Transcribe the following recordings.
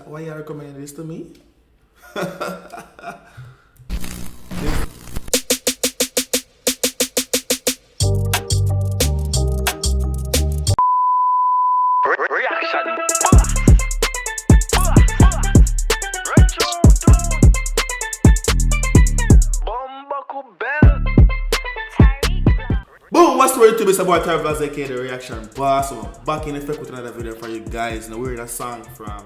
why you recommending this to me? Reaction. Boom! What's the word to be about Vlogs, aka the reaction boss? So back in effect with another video for you guys. Now we're in a song from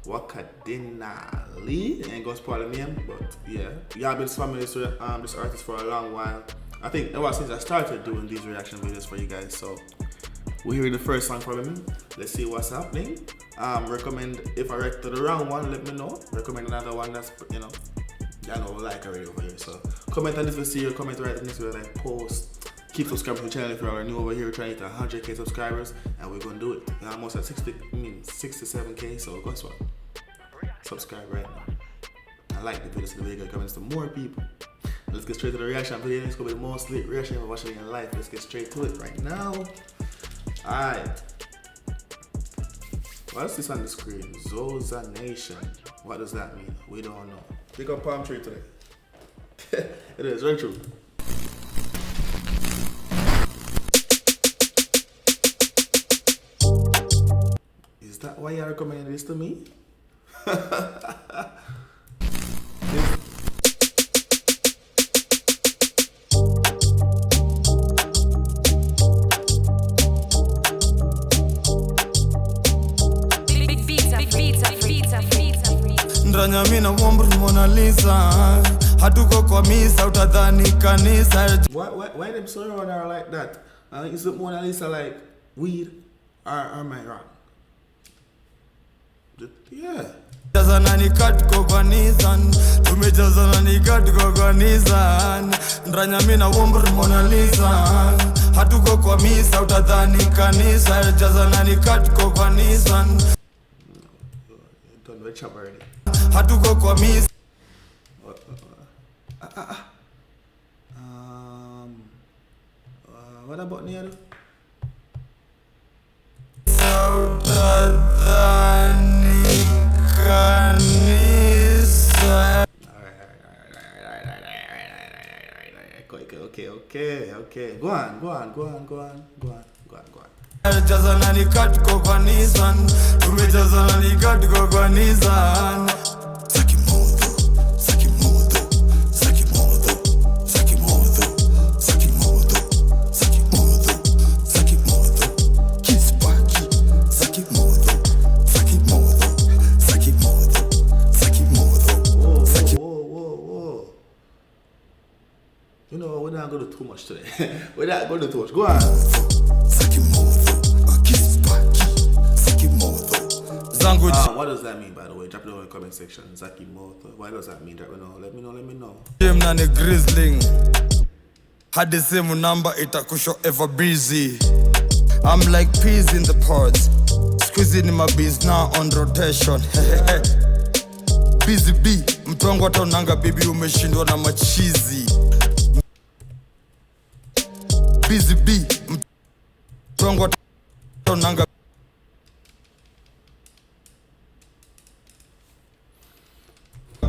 Wakadinali. I ain't gonna spoil the name, but yeah, y'all been familiar with this artist for a long while. I think ever since I started doing these reaction videos for you guys. So we're hearing the first song from him. Let's see what's happening. Recommend if I react to the wrong one, let me know. Recommend another one that's I know like already over here. So comment on this video, comment right in this video, like post. Keep subscribing to the channel if you are new over here. We're trying to hit 100k subscribers and we're gonna do it. We're almost at 67k, so guess what? Subscribe right now. I like the video so the video comments to more people. Let's get straight to the reaction video. It's gonna be the most lit reaction you've ever watched in your life. Let's get straight to it right now. Alright. What's this on the screen? Zoza Nation. What does that mean? We don't know. Pick up palm tree today. It is very true. Is that why you're recommending this to me? Ndanya mina wombru Mona Lisa. Hatuko kwa misa utadhani kanisa. Why them so around her like that? Is it Mona Lisa like weed or am I wrong? Yeah. Jazana ni katko kwa Nissan. Tumejazana ni katko kwa Nissan. Ndanya mina wombru Mona Lisa. Hatuko kwa misa utadhani kanisa. Jazana ni katko kwa Nissan. Done with chop already. Hatuko kwa misa. What about Nero? Okay. Go on. Jazana ni katko kwa Nissan. Tumejazana ni katko kwa Nissan. You know, we're not going to do too much today. We're not going to do too much. Go on. What does that mean, by the way? Drop it in the comment section. Kimotho. What does that mean? Drop it down. Let me know. Jim na ni grizzling. Hadi simu number itakusho ever busy. I'm like peas in the pods. Squeezing my bees now on rotation. Busy bee. Mtongo hata unanga bibi umeshindwa na machizi. Busy bee. Mtongo hata unanga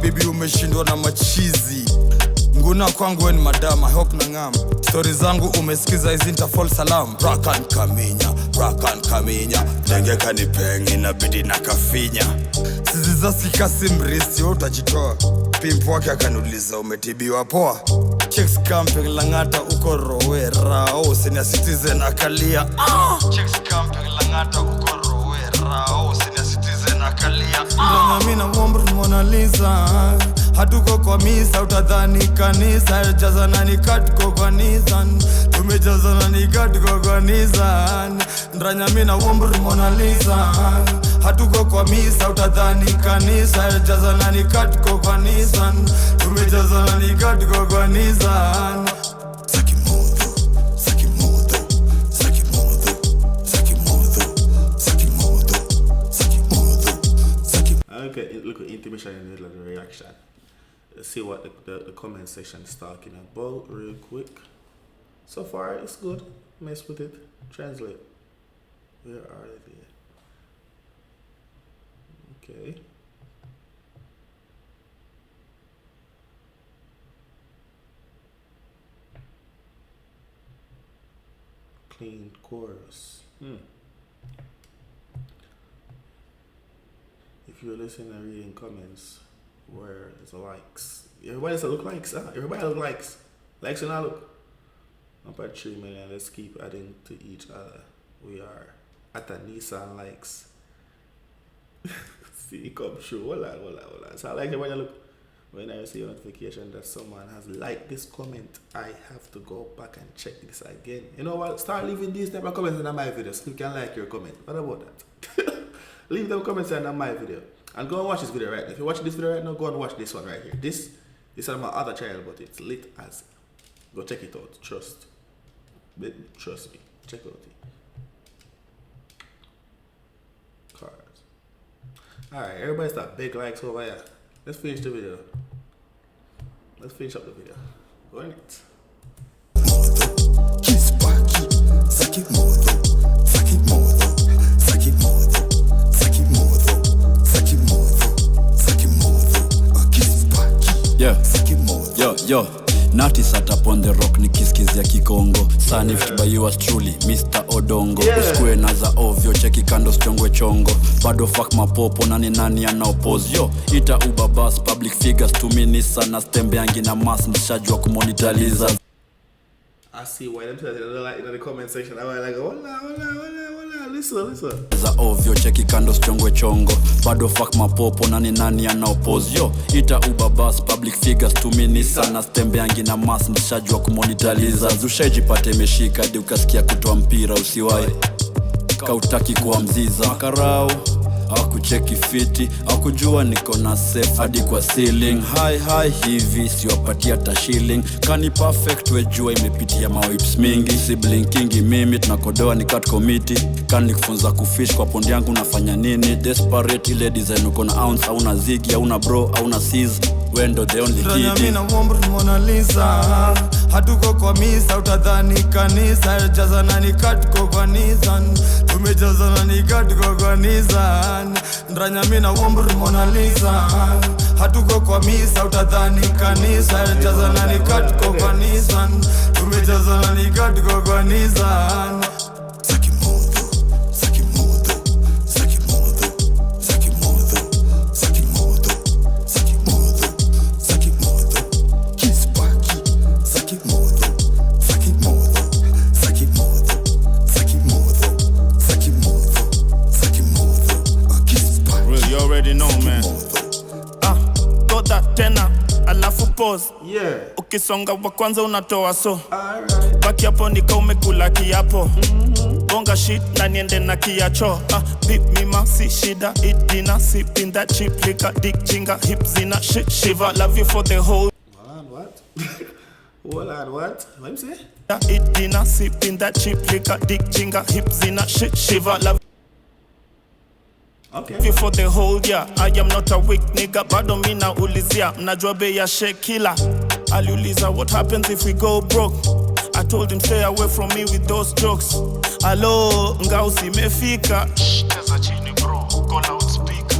bibi umeshindwa na machizi. Nguna kwangu ni madam, I hope nangam. Story zangu umesikiza hizi nitafall salam. Rakan kaminya. Tengeka ni pengi na bidi na kafinya. Siziza sikasi mrisi utajitoa. Pimp wake akanuliza umetibiwa poa. Chicks camping Langata uko Rowera. Oh, senior citizen akalia. Chicks camping Langata uko Rowera. Oh, senior citizen akalia. Ndanya mina wombru Mona Lisa. Hatuko kwa misa utadhani kanisa. Jazana ni katko kwa Nissan. Tumejazana ni katko kwa Nissan. Ndanya mina wombru Mona Lisa. Hatuko kwa misa utadhani kanisa. Jazana ni katko kwa Nissan. Tumejazana ni katko kwa Nissan. Okay, look at intermission in the middle of the reaction. Let's see what the comment section is talking about real quick. So far, it's good. Mess with it. Translate. Where are they? Okay. Clean chorus. If you're listening and reading comments, where is the likes? Everybody does look likes. Everybody look likes. Likes and I look. Up at 3 million. Let's keep adding to each other. We are at a Nissan likes. See, come true. Hold on. So I like it when I look. When I see a notification that someone has liked this comment, I have to go back and check this again. You know what? Start leaving these type of comments under my videos. You can like your comment. What about that? Leave them comments under my video. And go and watch this video right now. If you're watching this video right now, go and watch this one right here. This is on my other channel, but it's lit as. Go check it out. Trust me. Check out it. Cars. Alright, everybody start big likes over here. Let's finish the video. Let's finish up the video. Go on it. Yeah, yo, Nati sat up on the rock nikiskizia kikongo. Sanif by yours truly, Mr. Odongo. Uskwe naza ovyo, cheki kando chongwe chongo. Bado fuck mapopo, nani anaoppose. Yo, ita Uber bus, public figures to me Nissan. Stembeangi na mass, nishajua kumonitaliza. I see why them like in the comment section. I was like, hola, listen. Za ovyo, cheki kando chongwe chongo. Bado fuck mapopo, nani anaoppose. Yo, ita Uber bus, public figures to me Nissan. Stembeangi na mass, nishajua kumonitaliza. Zushajipate meshika, di ukasikia kutoa mpira usiwai. Kautaki kuwa mziza makarao hakucheki fiti hakujua niko na safe hadi kwa ceiling high hivi siwapatia ta shilling kani perfect wejua imepitia mawipes mingi sibling kingi mimi tunakodoa ni cut committee kani kufunza kufish kwa pondi yangu nafanya nini desperate ile design uko na ounce au na zigi au na bro au na sis wendo the only kid mimi na womber Mona Lisa hatuko kwa misa utadhani kanisa jazana ni cut kwa Nissan tumejazana ni cut kwa Nissan ndanya mimi na womber Mona Lisa hatuko kwa misa utadhani kanisa jazana ni cut kwa Nissan tumejazana ni cut kwa Nissan Yeah. Ukisonga wa kwanza unatoa so baki hapo nika umekula kiapo bonga shit na niende na kiacho beep mima si shida eat dinner sip in that cheap liquor dick jinga hips zina shit shiver love you for the whole what? Hold on, what? What you say? Eat dinner sip in that cheap liquor dick jinga hips zina shit shiver love okay. For the whole year, I am not a weak nigga, bado mina ulizia, mnajua bei ya shekila. Aliuliza what happens if we go broke. I told him stay away from me with those jokes. Hello, ngao simefika. Cheza chini bro, uko loudspeaker.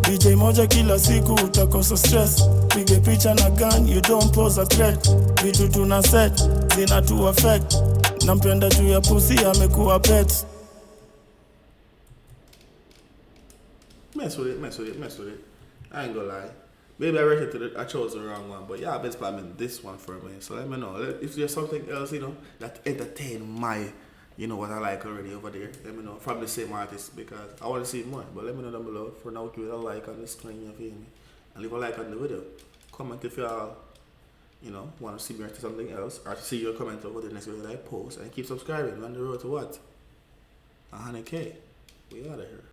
DJ moja kila siku utakosa stress. Pige picha na gun, you don't pose a threat. Vitu tuna set, zina tu affect. Nampenda juu ya pussy amekuwa pet. Mess with it. I ain't gonna lie. Maybe I chose the wrong one, but yeah, I've been spamming this one for me. So let me know if there's something else, that entertain my, what I like already over there. Let me know from the same artist because I want to see more. But let me know down below. For now, give it a like on the screen, you feel me? And leave a like on the video. Comment if y'all, want to see me or something else, or to see your comment over the next video that I post, and keep subscribing. We're on the road to what? 100K. We out of here.